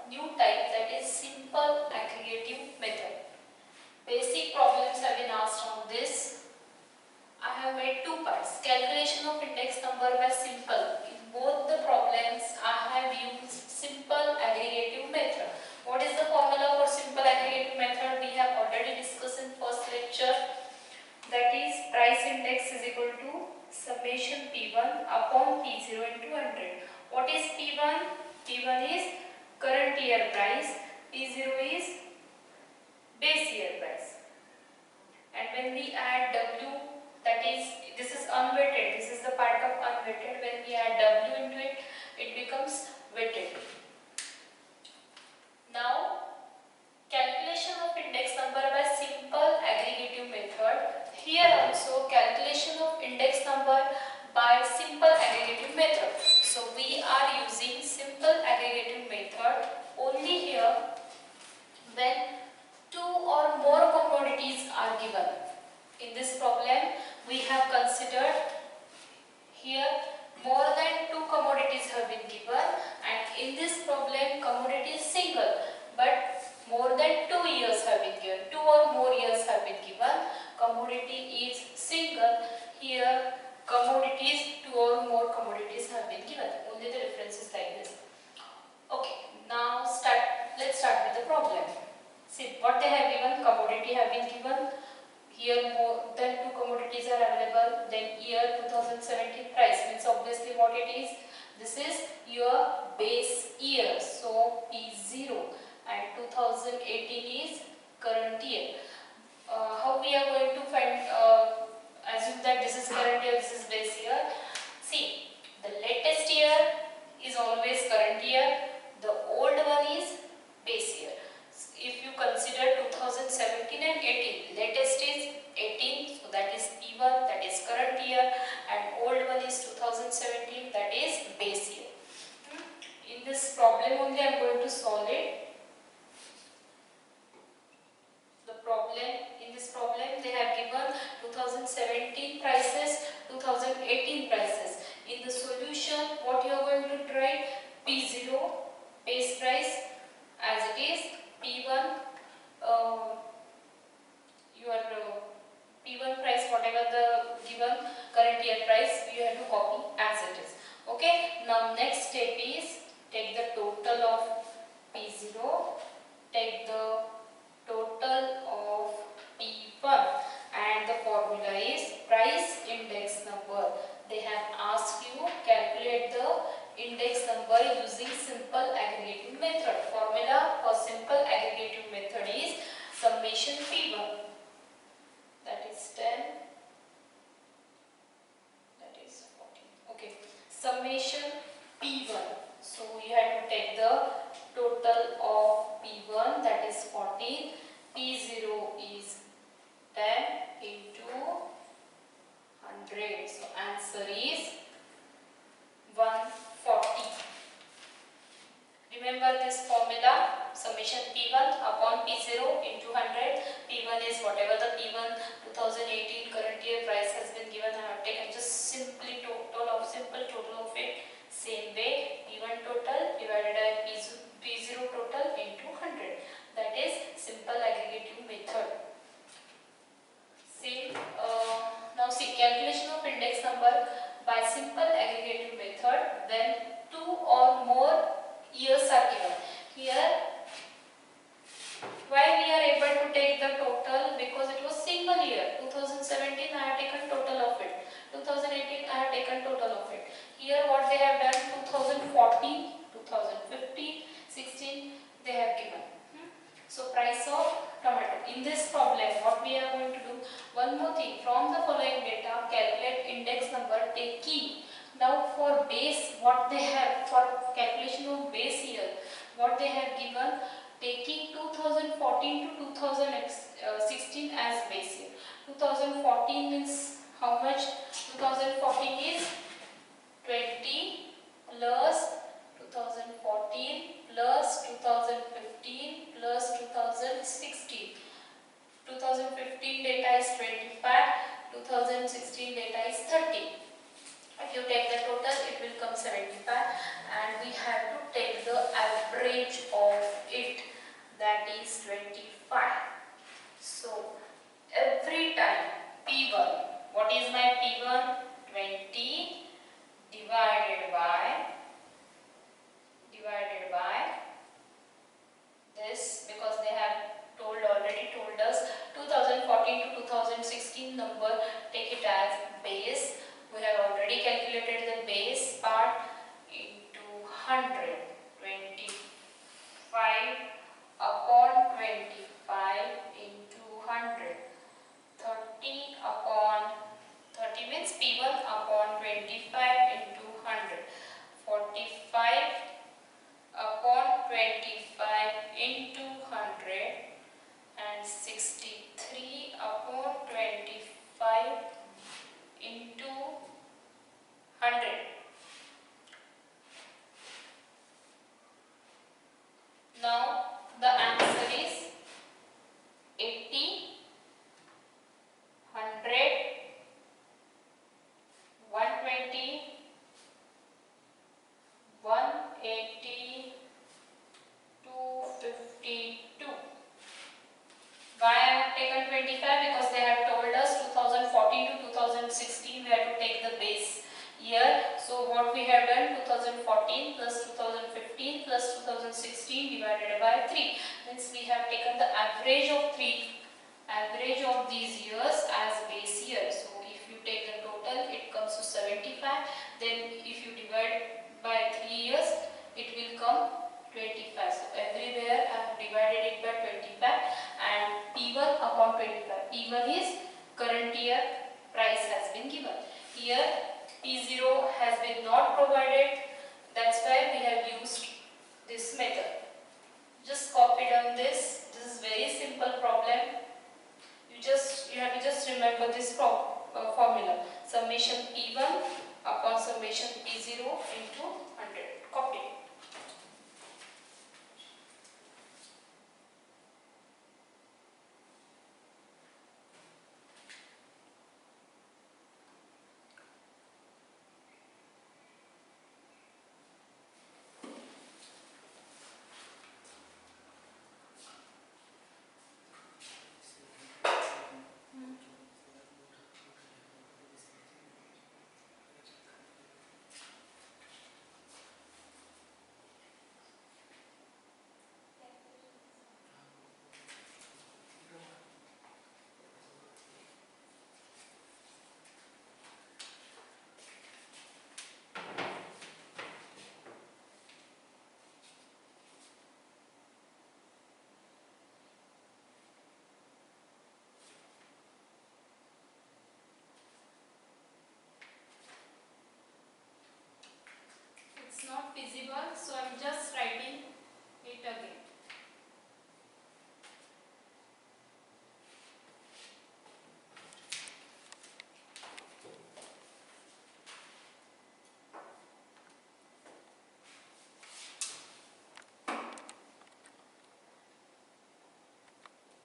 new type, that is simple aggregative method. Basic problems have been asked on this. I have made two parts. Calculation of index number by simple. In both the problems I have used simple aggregative method. What is the formula for simple aggregative method? We have already discussed in first lecture. That is price index is equal to summation P1 upon P0 into 100. What is P1? P1 is current year price. P0 is base year price. And when we add W, that is, this is unweighted, this is the part of unweighted. When we add W into it, it becomes weighted. Now, calculation of index number by simple aggregative method. Here also calculation of index number by simple aggregative method. So we are using simple aggregative method only here when two or more commodities are given. In this problem we have considered here more than two commodities have been given, and in this problem commodity is single, but more than 2 years have been given, 2 or more years have been given. Commodity is single. Here commodities, 2 or more commodities have been given. Only the difference is like this. Okay, now let's start with the problem. See what they have given. Commodity have been given. Here more than 2 commodities are available. Then year 2017 price means obviously what it is. This is your base year. So P0. And 2018 is current year. How we are going to find, assume that this is current year, this is base year. See, the latest year is always current year, the old one is base year. If you consider 2017 and 18, latest is 18, so that is P1, that is current year, and old one is 2017, that is base year. In this problem only I am going to solve it. In this problem they have given 2017 prices, 2018 prices. In the solution what you are going to write? P0 base price as it is, P1 your P1 price, whatever the given current year price, you have to copy as it is. Okay, now next step is take the total of P0, take the total of P1, and the formula is price index number. They have asked you calculate the index number using simple aggregative method. Formula for simple aggregative method is summation P1, that is 10, that is 14. Okay, summation P1. So you have to take the total of P1, that is 14, P0 is 10 into 100. So answer is 140. Remember this formula, summation P1 upon P0 into 100. P1 is whatever the P1 2018 current year price has been given. I have taken just simple total of it. Same way, P1 total divided by P0 total into 100. That is simple aggregative method. Same. Now see, calculation of index number by simple aggregative method when 2 or more years are given. Here, why we are able to take the total? Because it was single year. 2017 I have taken total of it. 2018 I have taken total of it. Here what they have done, 2014, 2015, 16 they have given. So price of tomato. In this problem what we are going to do, one more thing, from the following data calculate index number, take key. Now for base, what they have for calculation of base year, what they have given, taking 2014 to 2016 as base year. 2014 means how much? 2014 is 20 plus 2014 plus 2015 plus 2016. 2015 data is 25, 2016 data is 30. If you take the total, it will come 75, and we have to take the average of 16 divided by 3. Means we have taken the average of these years as base year. So if you take the total, it comes to 75. Then if you divide by 3 years, it will come 25. So everywhere I have divided it by 25 and P1 upon 25. P1 is current year price has been given. Here P0 has been not provided. That's why we have used this method. Just copy down this. This is very simple problem. You have to just remember this formula. Summation P1 upon summation P0 into 100. Copy. It's not feasible, so I'm just